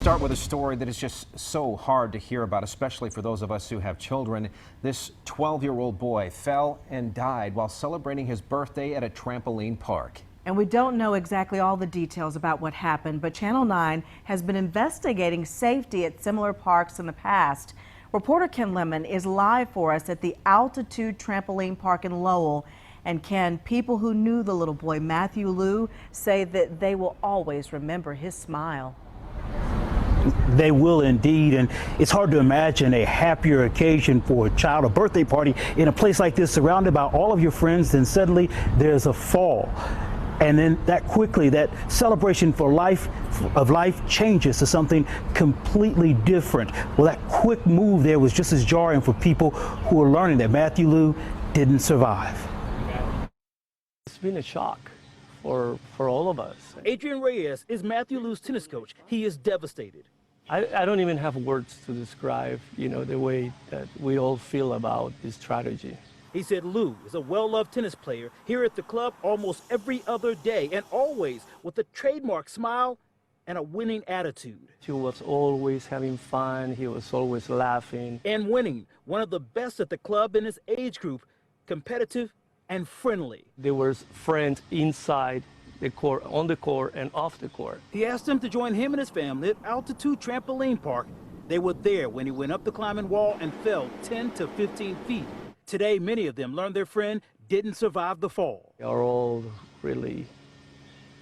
start with a story that is just so hard to hear about, especially for those of us who have children. This 12-year-old boy fell and died while celebrating his birthday at a trampoline park. And we don't know exactly all the details about what happened, but Channel 9 has been investigating safety at similar parks in the past. Reporter Ken Lemon is live for us at the Altitude Trampoline Park in Lowell. And Ken, people who knew the little boy, Matthew Liu, say that they will always remember his smile. They will indeed, and it's hard to imagine a happier occasion for a child, a birthday party in a place like this, surrounded by all of your friends. Then suddenly there's a fall, and then that quickly, that celebration for life changes to something completely different. Well, that quick move there was just as jarring for people who are learning that Matthew Liu didn't survive. It's been a shock for all of us. Adrian Reyes is Matthew Liu's tennis coach. He is devastated. I don't even have words to describe, the way that we all feel about this tragedy. He said Liu is a well-loved tennis player here at the club almost every other day, and always with a trademark smile and a winning attitude. He was always having fun. He was always laughing. And winning, one of the best at the club in his age group, competitive and friendly. There were friends inside the court, on the court, and off the court. He asked them to join him and his family at Altitude Trampoline Park. They were there when he went up the climbing wall and fell 10 to 15 feet. Today, many of them learned their friend didn't survive the fall. They are all really,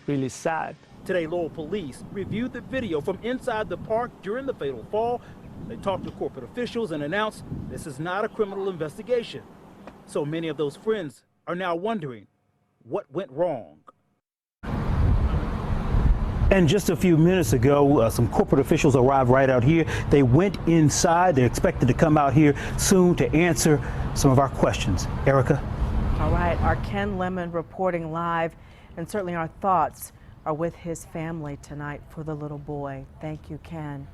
really sad. Today, Lowell police reviewed the video from inside the park during the fatal fall. They talked to corporate officials and announced this is not a criminal investigation. So many of those friends are now wondering what went wrong. And just a few minutes ago, some corporate officials arrived right out here. They went inside. They're expected to come out here soon to answer some of our questions. Erica? All right, our Ken Lemon reporting live, and certainly our thoughts are with his family tonight for the little boy. Thank you, Ken.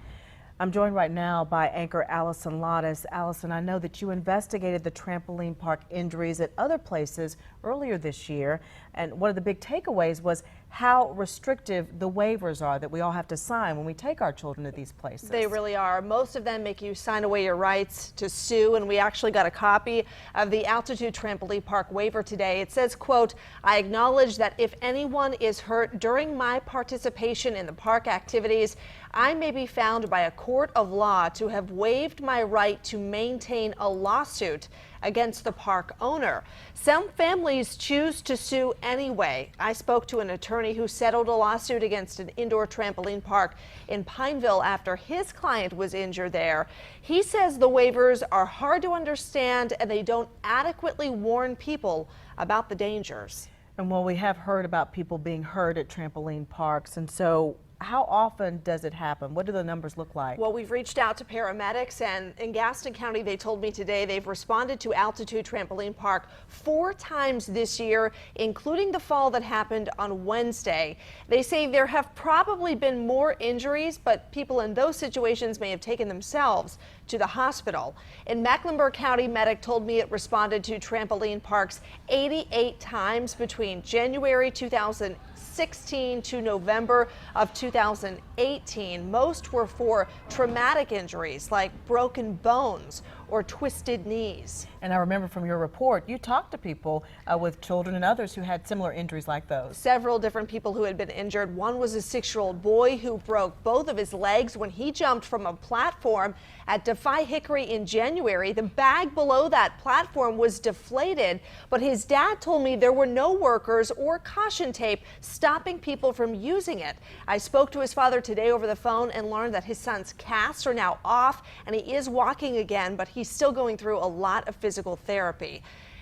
I'm joined right now by anchor Allison Lottis. Allison, I know that you investigated the trampoline park injuries at other places earlier this year, and one of the big takeaways was how restrictive the waivers are that we all have to sign when we take our children to these places. They really are. Most of them make you sign away your rights to sue, and we actually got a copy of the Altitude Trampoline Park waiver today. It says, quote, "I acknowledge that if anyone is hurt during my participation in the park activities, I may be found by a court of law to have waived my right to maintain a lawsuit against the park owner. Some families choose to sue anyway. I spoke to an attorney who settled a lawsuit against an indoor trampoline park in Pineville after his client was injured there. He says the waivers are hard to understand and they don't adequately warn people about the dangers." And well, we have heard about people being hurt at trampoline parks, and so how often does it happen? What do the numbers look like? Well, we've reached out to paramedics, and in Gaston County, they told me today they've responded to Altitude Trampoline Park 4 times this year, including the fall that happened on Wednesday. They say there have probably been more injuries, but people in those situations may have taken themselves to the hospital. In Mecklenburg County, medic told me it responded to trampoline parks 88 times between January 2016 to November of 2018. Most were for traumatic injuries like broken bones or twisted knees. And I remember from your report, you talked to people with children and others who had similar injuries like those. Several different people who had been injured. One was a 6-year-old boy who broke both of his legs when he jumped from a platform at Defy Hickory in January. The bag below that platform was deflated, but his dad told me there were no workers or caution tape stopping people from using it. I spoke to his father today over the phone and learned that his son's casts are now off and he is walking again, but he's still going through a lot of physical therapy.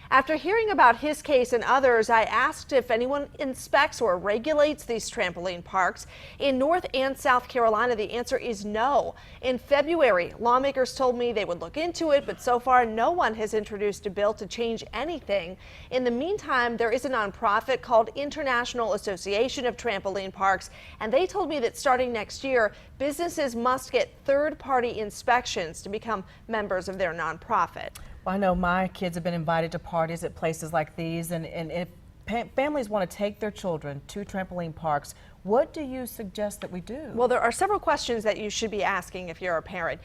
After hearing about his case and others, I asked if anyone inspects or regulates these trampoline parks. In North and South Carolina, the answer is no. In February, lawmakers told me they would look into it, but so far no one has introduced a bill to change anything. In the meantime, there is a nonprofit called International Association of Trampoline Parks, and they told me that starting next year, businesses must get third-party inspections to become members of their nonprofit. Well, I know my kids have been invited to parties at places like these, and if families want to take their children to trampoline parks, what do you suggest that we do? Well, there are several questions that you should be asking if you're a parent.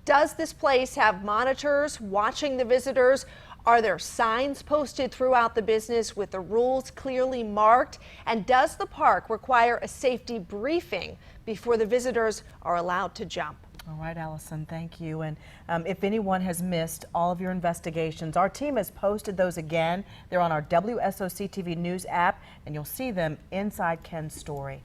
Does this place have monitors watching the visitors? Are there signs posted throughout the business with the rules clearly marked? And does the park require a safety briefing before the visitors are allowed to jump? All right, Allison, thank you. And if anyone has missed all of your investigations, our team has posted those again. They're on our WSOC TV News app, and you'll see them inside Ken's story.